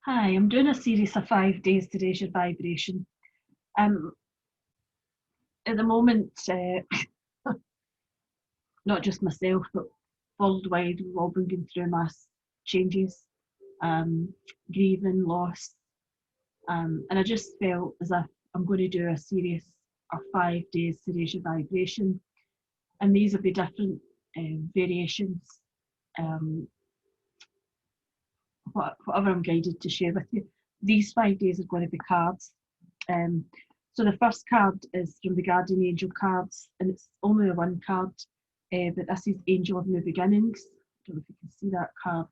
Hi, I'm doing a series of 5 days to raise your vibration. Um, at the moment, not just myself, but worldwide, we've all been going through mass changes, um, grieving, loss, and I just felt as if I'm going to do a series of 5 days to raise your vibration, and these will be different variations, um, whatever I'm guided to share with you. These 5 days are going to be cards. Um, so the first card is from the Guardian Angel cards, and it's only a one card, but this is Angel of New Beginnings. I don't know if you can see that card.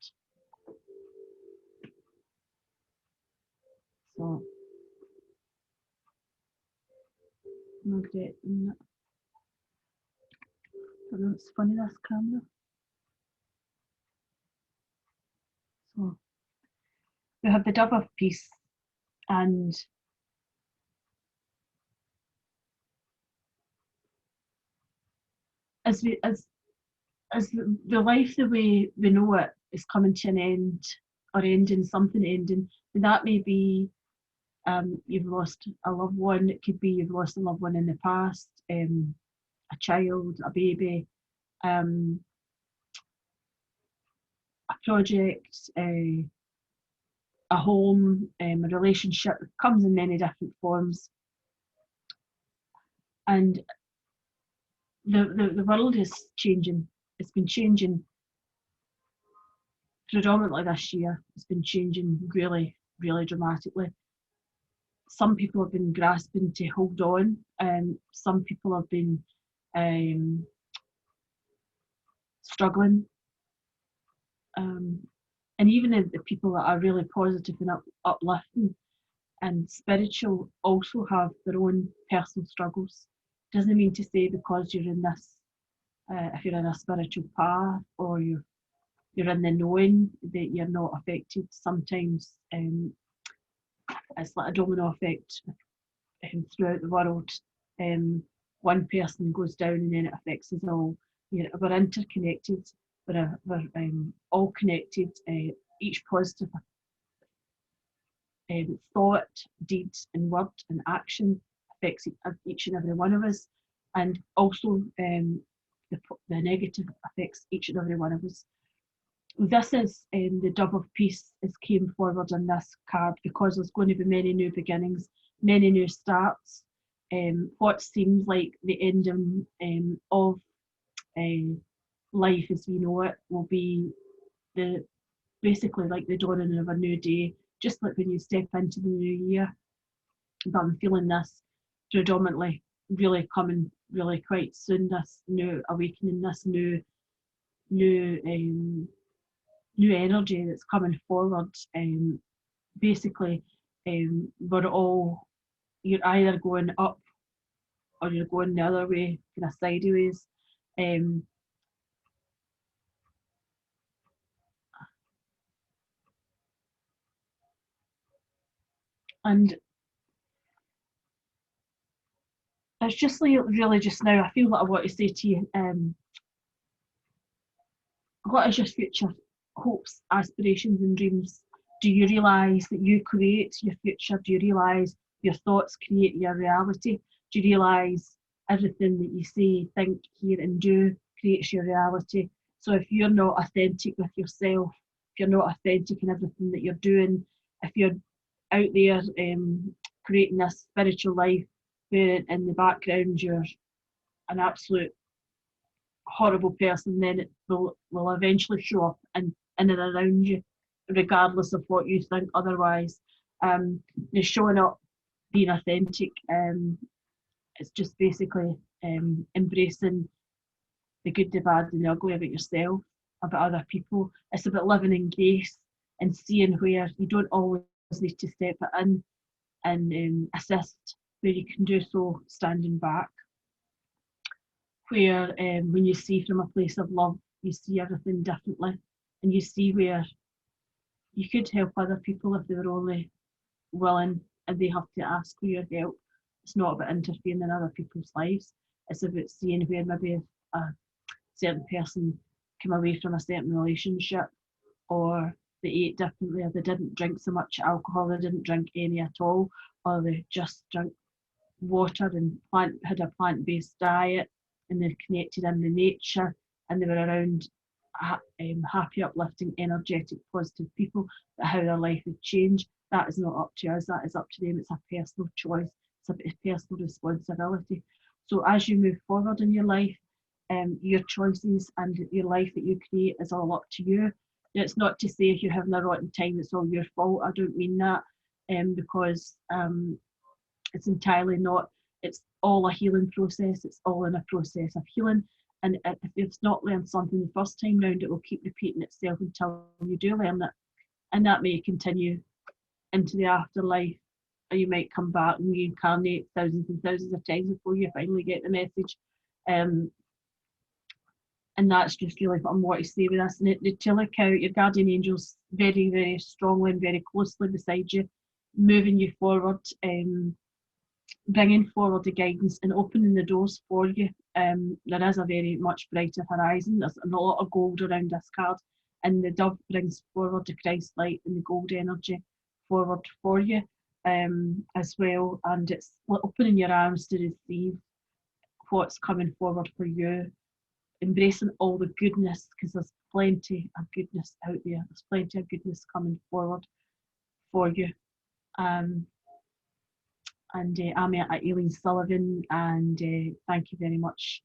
So, Margaret, I don't know, it's funny this camera. So, we have the Dove of Peace, and as we as the life the way we know it is coming to an end or ending, something ending, and that may be you've lost a loved one. It could be you've lost a loved one in the past, a child, a baby, um, a project, a home, a relationship. It comes in many different forms, and the world is changing. It's been changing predominantly this year. It's been changing really, really dramatically. Some people have been grasping to hold on, and some people have been um, struggling. And even the people that are really positive and uplifting and spiritual also have their own personal struggles. Doesn't mean to say because you're in this, if you're in a spiritual path or you're in the knowing that you're not affected. Sometimes it's like a domino effect throughout the world. Um, One person goes down and then it affects us all. We're interconnected. We're all connected. Each positive thought, deed, and word and action affects each and every one of us, and also the negative affects each and every one of us. This is the Dove of Peace is came forward on this card because there's going to be many new beginnings, many new starts. What seems like the ending of uh, life as we know it will be the basically like the dawning of a new day, just like when you step into the new year. But I'm feeling this predominantly really coming really quite soon. This new awakening, this new new energy that's coming forward. Basically, we're all you're either going up or you're going the other way, kind of sideways. Um, and it's just like really just now. I feel like I want to say to you, what is your future hopes, aspirations, and dreams? Do you realise that you create your future? Do you realise your thoughts create your reality? Do you realise everything that you say, think, hear, and do creates your reality? So if you're not authentic with yourself, if you're not authentic in everything that you're doing, if you're out there creating a spiritual life where in the background you're an absolute horrible person, then it will eventually show up in and around you, regardless of what you think otherwise. You're showing up, being authentic. It's just basically embracing the good, the bad, and the ugly about yourself, about other people. It's about living in grace and seeing where you don't always need to step it in and assist, where you can do so standing back, where when you see from a place of love, you see everything differently, and you see where you could help other people if they were only willing and they have to ask for your help. It's not about interfering in other people's lives. It's about seeing where maybe a certain person came away from a certain relationship or they ate differently, or they didn't drink so much alcohol, they didn't drink any at all, or they just drank water and had a plant-based diet, and they connected in the nature, and they were around happy, uplifting, energetic, positive people, but how their life would change, that is not up to us, that is up to them. It's a personal choice, it's a personal responsibility. So as you move forward in your life, your choices and your life that you create is all up to you. It's not to say if you're having a rotten time, it's all your fault. I don't mean that, because it's entirely not. It's all a healing process. It's all in a process of healing. And if you've not learned something the first time round, it will keep repeating itself until you do learn it. And that may continue into the afterlife, or you might come back and reincarnate thousands and thousands of times before you finally get the message. And that's just really what I want to say with this. And to look out, your guardian angels very, very strongly and very closely beside you, moving you forward, bringing forward the guidance and opening the doors for you. There is a very much brighter horizon. There's a lot of gold around this card, and the dove brings forward the Christ light and the gold energy forward for you, as well. And it's opening your arms to receive what's coming forward for you, embracing all the goodness, because there's plenty of goodness out there. There's plenty of goodness coming forward for you. And I'm Aileen Sullivan, and thank you very much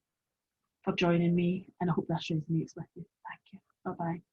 for joining me, and I hope this resonates with you. Thank you. Bye-bye.